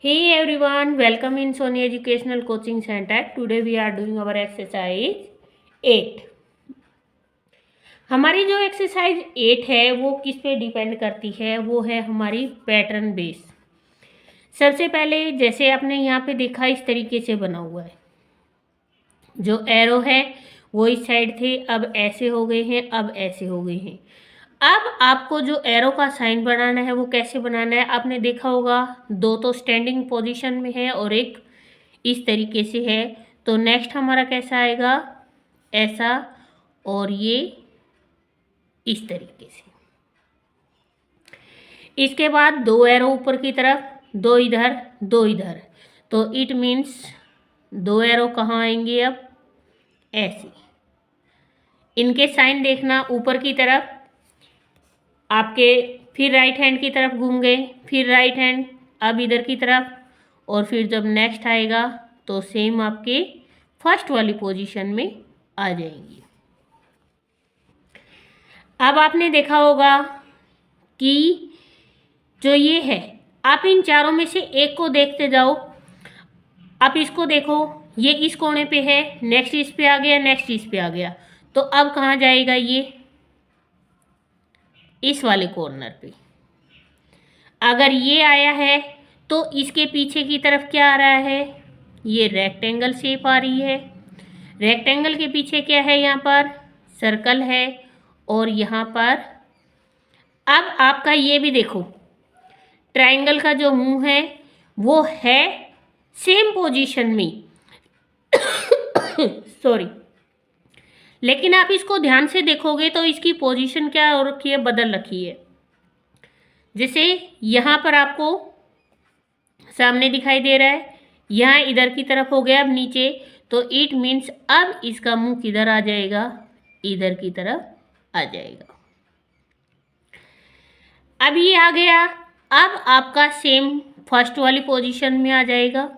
Hey everyone, welcome in Sony Educational Coaching Center. Today we are doing our exercise 8. हमारी जो exercise 8 है वो किस पे डिपेंड करती है, वो है हमारी पैटर्न बेस। सबसे पहले जैसे आपने यहाँ पे देखा इस तरीके से बना हुआ है, जो एरो है वो इस साइड थे, अब ऐसे हो गए हैं, अब ऐसे हो गए हैं। अब आपको जो एरो का साइन बनाना है वो कैसे बनाना है, आपने देखा होगा दो तो स्टैंडिंग पोजीशन में है और एक इस तरीके से है। तो नेक्स्ट हमारा कैसा आएगा, ऐसा, और ये इस तरीके से। इसके बाद दो एरो ऊपर की तरफ, दो इधर दो इधर, तो इट मीन्स दो एरो कहाँ आएंगे, अब ऐसे। इनके साइन देखना, ऊपर की तरफ आपके, फिर राइट हैंड की तरफ घूम गए, फिर राइट हैंड, अब इधर की तरफ, और फिर जब नेक्स्ट आएगा तो सेम आपके फर्स्ट वाली पोजीशन में आ जाएंगी। अब आपने देखा होगा कि जो ये है, आप इन चारों में से एक को देखते जाओ। आप इसको देखो, ये इस कोने पे है, नेक्स्ट इस पे आ गया, नेक्स्ट इस पे आ गया, तो अब कहाँ जाएगा, ये इस वाले कॉर्नर पे। अगर ये आया है तो इसके पीछे की तरफ क्या आ रहा है, ये रेक्टेंगल शेप आ रही है। रेक्टेंगल के पीछे क्या है, यहाँ पर सर्कल है, और यहाँ पर अब आपका ये भी देखो, ट्रायंगल का जो मुंह है वो है सेम पोजीशन में सॉरी, लेकिन आप इसको ध्यान से देखोगे तो इसकी पोजीशन क्या हो रखी है, बदल रखी है। जैसे यहाँ पर आपको सामने दिखाई दे रहा है, यहाँ इधर की तरफ हो गया अब नीचे, तो इट मीन्स अब इसका मुंह किधर आ जाएगा, इधर की तरफ आ जाएगा। अब ये आ गया, अब आपका सेम फर्स्ट वाली पोजीशन में आ जाएगा।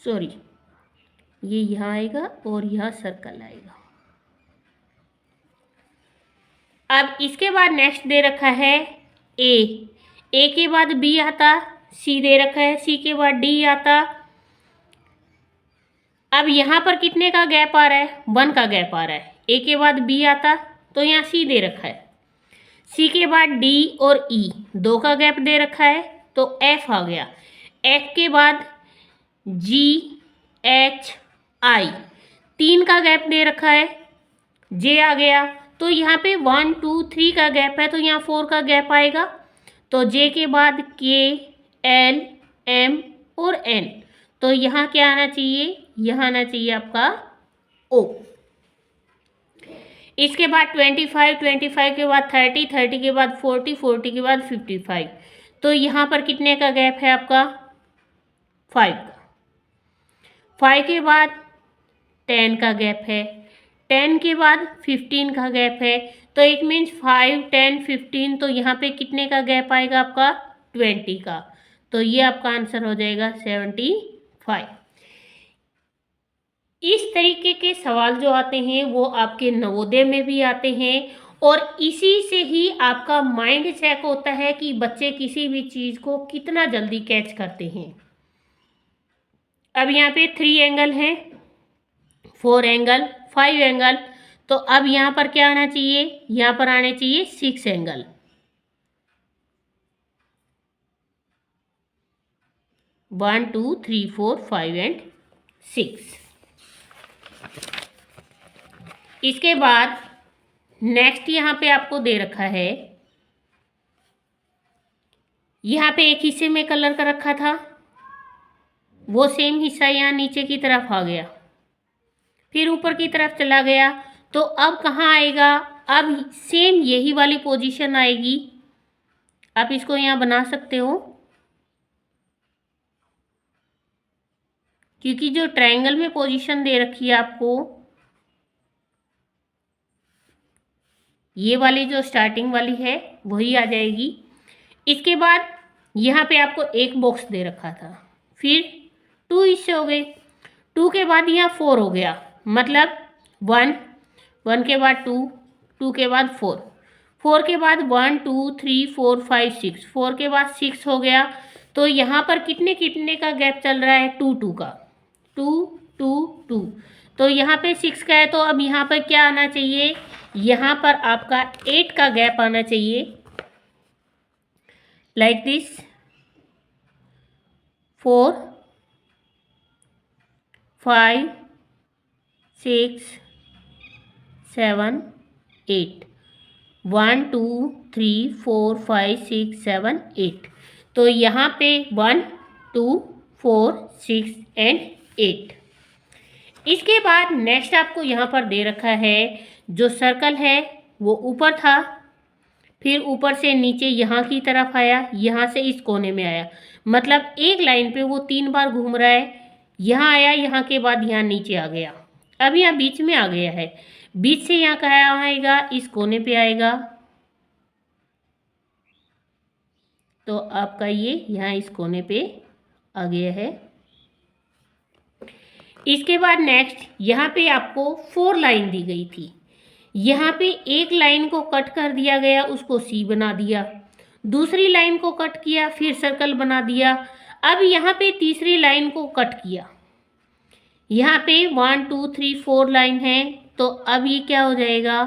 सॉरी, ये यहाँ आएगा और यहाँ सर्कल आएगा। अब इसके बाद नेक्स्ट दे रखा है ए के बाद बी आता, सी दे रखा है, सी के बाद डी आता। अब यहाँ पर कितने का गैप आ रहा है, 1 का गैप आ रहा है। ए के बाद बी आता तो यहाँ सी दे रखा है, सी के बाद डी और ई 2 का गैप दे रखा है, तो एफ आ गया। एफ के बाद जी एच आई 3 का गैप दे रखा है, जे आ गया। तो यहाँ पे 1 2 3 का गैप है, तो यहाँ 4 का गैप आएगा। तो जे के बाद के एल एम और एन, तो यहाँ क्या आना चाहिए, यहाँ आना चाहिए आपका ओ। इसके बाद 25 25 के बाद 30 30 के बाद 40 40 के बाद 55, तो यहाँ पर कितने का गैप है आपका, 5 का। 5 के बाद 10 का गैप है, 10 के बाद 15 का गैप है, तो इट मीन्स 5 10 15, तो यहाँ पे कितने का गैप आएगा आपका, 20 का। तो ये आपका आंसर हो जाएगा 75। इस तरीके के सवाल जो आते हैं वो आपके नवोदय में भी आते हैं, और इसी से ही आपका माइंड चेक होता है कि बच्चे किसी भी चीज़ को कितना जल्दी कैच करते हैं। अब यहाँ पे 3 एंगल हैं, 4 एंगल, 5 एंगल, तो अब यहाँ पर क्या आना चाहिए, यहाँ पर आने चाहिए 6 एंगल। 1 2 3 4 5 एंड 6। इसके बाद नेक्स्ट यहाँ पे आपको दे रखा है, यहाँ पे एक हिस्से में कलर का रखा था, वो सेम हिस्सा यहाँ नीचे की तरफ आ गया, फिर ऊपर की तरफ चला गया, तो अब कहाँ आएगा, अब सेम यही वाली पोजीशन आएगी। आप इसको यहाँ बना सकते हो, क्योंकि जो ट्रायंगल में पोजीशन दे रखी है आपको, ये वाली जो स्टार्टिंग वाली है वही आ जाएगी। इसके बाद यहाँ पे आपको एक बॉक्स दे रखा था, फिर 2 हिस्से हो गए, 2 के बाद यहाँ 4 हो गया, मतलब 1 1 के बाद 2, 2 के बाद 4, 4 के बाद 1 2 3 4 5 6, 4 के बाद 6 हो गया। तो यहाँ पर कितने कितने का गैप चल रहा है? 2 2 का, 2 2 2। तो यहाँ पे 6 का है, तो अब यहाँ पर क्या आना चाहिए? यहाँ पर आपका 8 का गैप आना चाहिए, लाइक दिस, 4 5 6 7 8, 1 2 3 4 5 6 7 8। तो यहाँ पे 1 2 4 6 एंड 8। इसके बाद नेक्स्ट आपको यहाँ पर दे रखा है, जो सर्कल है वो ऊपर था, फिर ऊपर से नीचे यहाँ की तरफ आया, यहाँ से इस कोने में आया, मतलब एक लाइन पे वो 3 बार घूम रहा है। यहाँ आया, यहाँ के बाद यहाँ नीचे आ गया, अब यहाँ बीच में आ गया है। बीच से यहाँ कहाँ आएगा? इस कोने पे आएगा। तो आपका ये यहाँ इस कोने पे आ गया है। इसके बाद नेक्स्ट यहाँ पे आपको 4 लाइन दी गई थी, यहाँ पे एक लाइन को कट कर दिया गया, उसको सी बना दिया, दूसरी लाइन को कट किया, फिर सर्कल बना दिया। अब यहाँ पे तीसरी लाइन को कट किया, यहाँ पे 1 2 3 4 लाइन है, तो अब ये क्या हो जाएगा?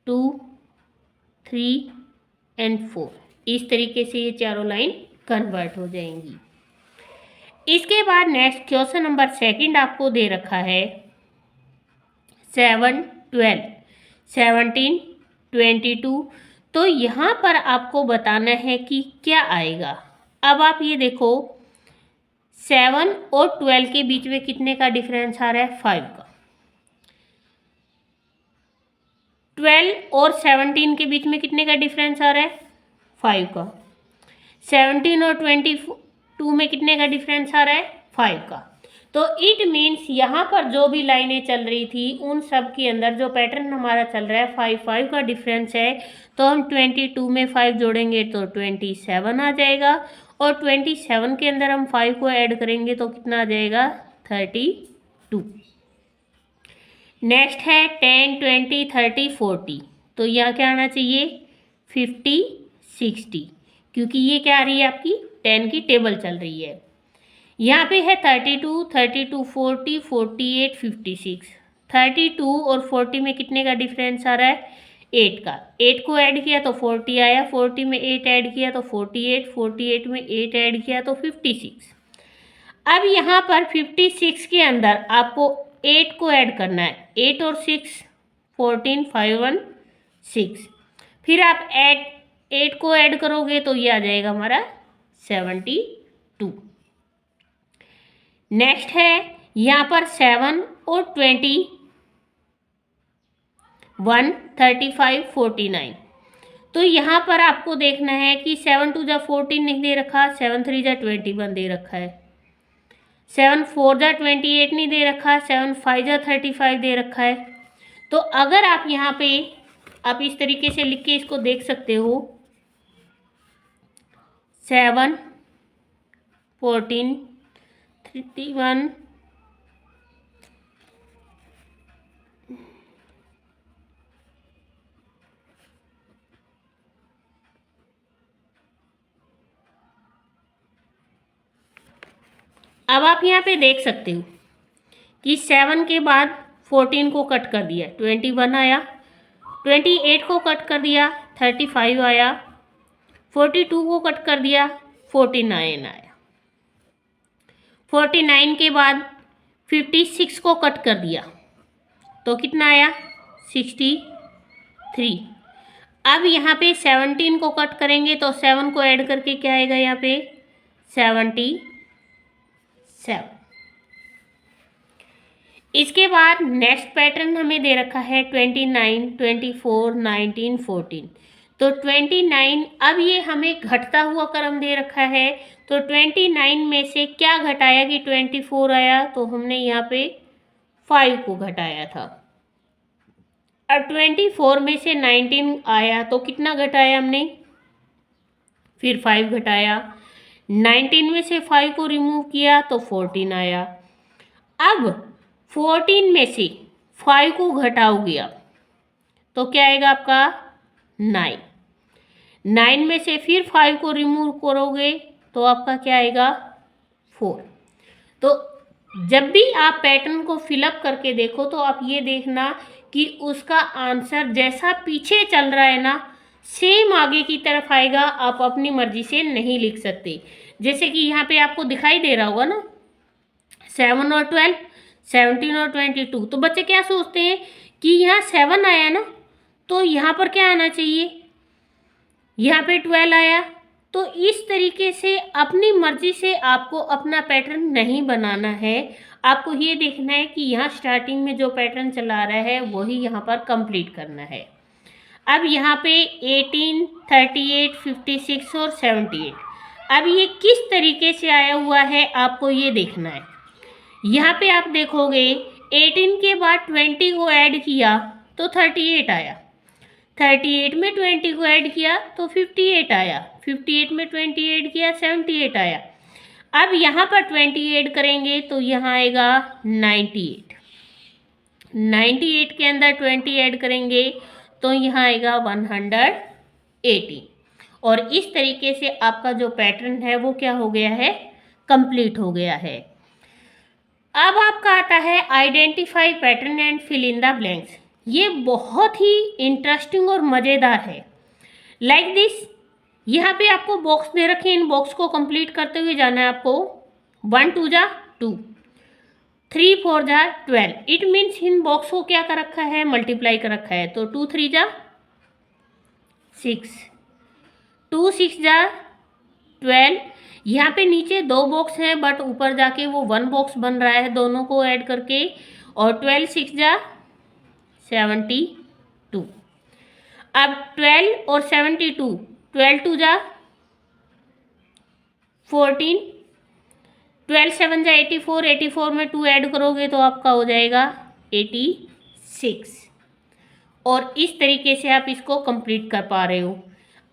2 3 एंड 4। इस तरीके से ये चारों लाइन कन्वर्ट हो जाएंगी। इसके बाद नेक्स्ट क्वेश्चन नंबर 2 आपको दे रखा है 7 12 17 22। तो यहाँ पर आपको बताना है कि क्या आएगा। अब आप ये देखो, 7 और 12 के बीच में कितने का डिफरेंस आ रहा है? 5 का। 12 और 17 के बीच में कितने का डिफरेंस आ रहा है? 5 का। 17 और 22 में कितने का डिफरेंस आ रहा है? 5 का। तो इट मीन्स यहाँ पर जो भी लाइनें चल रही थी उन सब के अंदर जो पैटर्न हमारा चल रहा है 5 5 का डिफरेंस है। तो हम 22 में 5 जोड़ेंगे तो 27 आ जाएगा, और 27 के अंदर हम 5 को ऐड करेंगे तो कितना आ जाएगा? 32। नेक्स्ट है 10 20 30 40। तो यहाँ क्या आना चाहिए? 50 60, क्योंकि ये क्या आ रही है? आपकी 10 की टेबल चल रही है। यहाँ पे है 32 32 40 48 56। 32 और 40 में कितने का डिफरेंस आ रहा है? 8 का। 8 को ऐड किया तो 40 आया, 40 में 8 ऐड किया तो 48, 48 में 8 ऐड किया तो 56। अब यहाँ पर 56 के अंदर आपको 8 को ऐड करना है, 8 और 6 14 5 1 6। फिर आप 8 को ऐड करोगे तो ये आ जाएगा हमारा 72। नेक्स्ट है यहाँ पर 7 और 21 35 49। तो यहाँ पर आपको देखना है कि 7 2 जा 14 नहीं दे रखा, 7 3 जा 21 दे रखा है, 7 4 जा 28 नहीं दे रखा, 7 5 जा 35 दे रखा है। तो अगर आप यहाँ पे आप इस तरीके से लिख के इसको देख सकते हो, 7 14 31 अब आप यहाँ पे देख सकते हो कि 7 के बाद 14 को कट कर दिया 21 आया, 28 को कट कर दिया 35 आया, 42 को कट कर दिया 49 आया, 49 के बाद 56 को कट कर दिया तो कितना आया? 63। अब यहाँ पे 17 को कट करेंगे तो 7 को ऐड करके क्या आएगा? यहाँ पे 77। इसके बाद नेक्स्ट पैटर्न हमें दे रखा है 29 24 19 14। तो 29, अब ये हमें घटता हुआ क्रम दे रखा है, तो 29 में से क्या घटाया कि 24 आया? तो हमने यहाँ पे 5 को घटाया था। अब 24 में से 19 आया तो कितना घटाया हमने? फिर 5 घटाया, 19 में से 5 को रिमूव किया तो 14 आया। अब 14 में से 5 को घटाओगे आप तो क्या आएगा आपका 9। 9 में से फिर 5 को रिमूव करोगे तो आपका क्या आएगा 4। तो जब भी आप पैटर्न को फिलअप करके देखो तो आप ये देखना कि उसका आंसर जैसा पीछे चल रहा है ना सेम आगे की तरफ आएगा। आप अपनी मर्जी से नहीं लिख सकते। जैसे कि यहाँ पे आपको दिखाई दे रहा होगा ना 7 और 12, 17 और 22। तो बच्चे क्या सोचते हैं कि यहाँ 7 आया ना तो यहाँ पर क्या आना चाहिए, यहाँ पे 12 आया। तो इस तरीके से अपनी मर्जी से आपको अपना पैटर्न नहीं बनाना है। आपको ये देखना है कि यहाँ स्टार्टिंग में जो पैटर्न चला रहा है वही यहाँ पर कंप्लीट करना है। अब यहाँ पे 18, 38, 56 और 78, अब ये किस तरीके से आया हुआ है आपको ये देखना है। यहाँ पे आप देखोगे 18 के बाद 20 को ऐड किया तो 38 आया, 38 में 20 को ऐड किया तो 58 आया, 58 में 20 ऐड किया 78 आया। अब यहाँ पर 20 ऐड करेंगे तो यहाँ आएगा 98, 98 के अंदर 20 ऐड करेंगे तो यहाँ आएगा 180। और इस तरीके से आपका जो पैटर्न है वो क्या हो गया है, कंप्लीट हो गया है। अब आपका आता है identify pattern and fill in the blanks. ये बहुत ही इंटरेस्टिंग और मज़ेदार है। लाइक दिस, यहाँ पे आपको बॉक्स दे रखे हैं, इन बॉक्स को कंप्लीट करते हुए जाना है आपको। 1 2 जा 2, 3 4 जा 12। इट मीन्स इन बॉक्स को क्या कर रखा है, मल्टीप्लाई कर रखा है। तो 2 3 जा 6, 2 6 जा 12। यहाँ पे नीचे 2 बॉक्स हैं बट ऊपर जाके वो 1 बॉक्स बन रहा है दोनों को ऐड करके। और 12 6 जा 72। अब 12 और 72, 12 2 जा 14, 12 7 जा 84, 84 में 2 ऐड करोगे तो आपका हो जाएगा 86। और इस तरीके से आप इसको कंप्लीट कर पा रहे हो।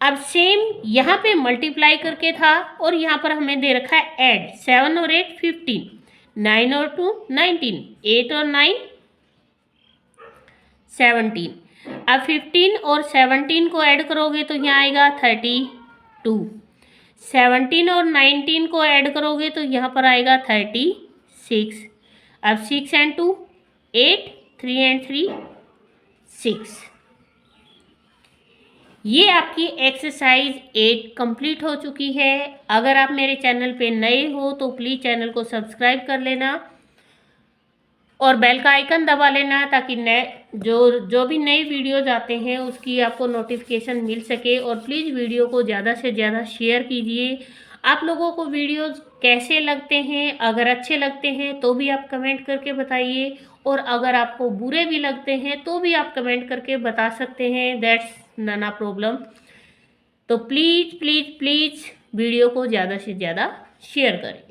अब सेम यहाँ पे मल्टीप्लाई करके था और यहाँ पर हमें दे रखा है ऐड। 7 और 8 15, 9 और 2 19, 8 और 9 17। अब 15 और 17 को ऐड करोगे तो यहाँ आएगा 32। 17 और 19 को ऐड करोगे तो यहाँ पर आएगा 36। अब 6 and 2 8, 3 and 3 6। ये आपकी एक्सरसाइज 8 कंप्लीट हो चुकी है। अगर आप मेरे चैनल पे नए हो तो प्लीज़ चैनल को सब्सक्राइब कर लेना और बेल का आइकन दबा लेना ताकि नए जो भी नए वीडियोज आते हैं उसकी आपको नोटिफिकेशन मिल सके। और प्लीज़ वीडियो को ज़्यादा से ज़्यादा शेयर कीजिए। आप लोगों को वीडियोस कैसे लगते हैं, अगर अच्छे लगते हैं तो भी आप कमेंट करके बताइए और अगर आपको बुरे भी लगते हैं तो भी आप कमेंट करके बता सकते हैं, दैट्स नॉट प्रॉब्लम। तो प्लीज़ प्लीज़ प्लीज़ वीडियो को ज़्यादा से ज़्यादा शेयर करें।